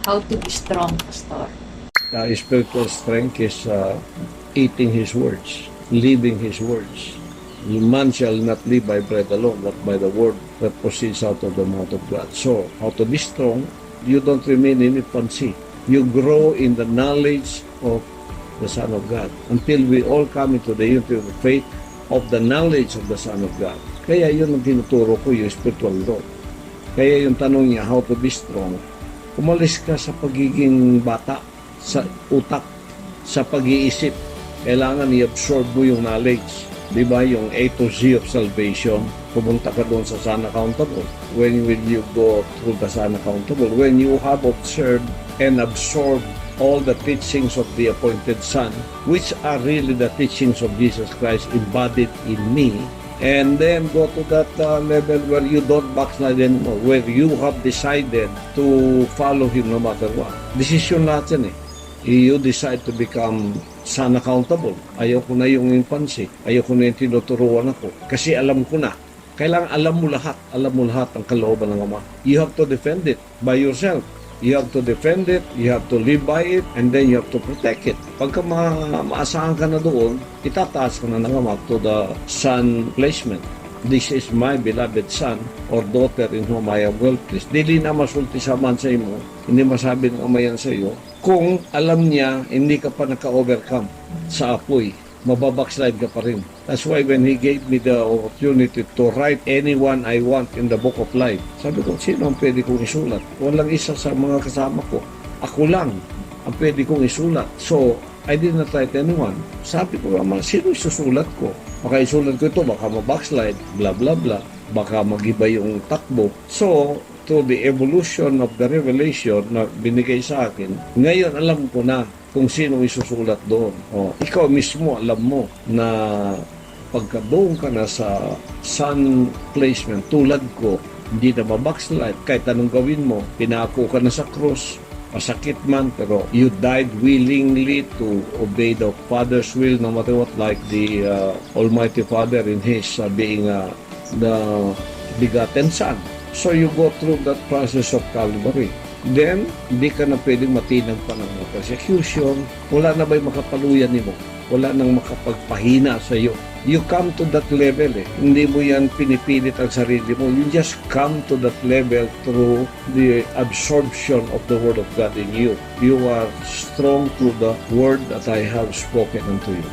how to be strong, Pastor? Spiritual strength is eating His words, living His words. Man shall not live by bread alone, but by the word that proceeds out of the mouth of God. So, how to be strong? You don't remain in infancy. You grow in the knowledge of the Son of God until we all come into the unity of the faith of the knowledge of the Son of God. Kaya yun ang tinuturo ko, yung spiritual law. Kaya yung tanong niya, how to be strong? Umalis ka sa pagiging bata, sa utak, sa pag-iisip. Kailangan i-absorb mo yung knowledge. Di ba yung A to Z of salvation? Pumunta ka doon sa Son Accountable. When will you go through the Son Accountable? When you have observed and absorbed all the teachings of the appointed Son, which are really the teachings of Jesus Christ embodied in me, and then go to that level where you don't backslide anymore, where you have decided to follow Him no matter what. Decision natin eh. You decide to become Son Accountable. Ayaw ko na yung infancy. Ayaw ko na yung tinuturuan ako. Kasi alam ko na. Kailangan alam mo lahat. Alam mo lahat ang kalooban ng Ama. You have to defend it by yourself. You have to defend it, you have to live by it, and then you have to protect it. Pagka maasahan ka na doon, itataas ka na ng Ama to the Son placement. This is my beloved son or daughter in whom I am well pleased. Dili na masulti sa man sa imo, hindi masabi ng Ama yan sa iyo. Kung alam niya, hindi ka pa naka-overcome sa apoy, mababackslide ka pa rin. That's why when He gave me the opportunity to write anyone I want in the book of life, sabi ko, sino ang pwede kong isulat? Walang isa sa mga kasama ko. Ako lang ang pwede kong isulat. So, I did not write anyone. Sabi ko naman, sino isusulat ko? Baka isulat ko ito, baka mabackslide, blah blah blah. Baka mag-iba yung takbo. So, through the evolution of the revelation na binigay sa akin, ngayon alam ko na kung sino isusulat doon. O, ikaw mismo alam mo na pagka doon ka na sa Son placement, tulad ko, hindi na mabackslide. Kahit anong gawin mo, pinako ka na sa cross, masakit man, pero you died willingly to obey the Father's will no matter what, like the Almighty Father in His being the begotten Son. So you go through that process of Calvary. Then, hindi ka na pwedeng matinag pa ng persecution. Wala na ba'y makapaluyan mo? Wala nang makapagpahina sa iyo. You come to that level eh. Hindi mo yan pinipilit ang sarili mo. You just come to that level through the absorption of the Word of God in you. You are strong through the Word that I have spoken unto you.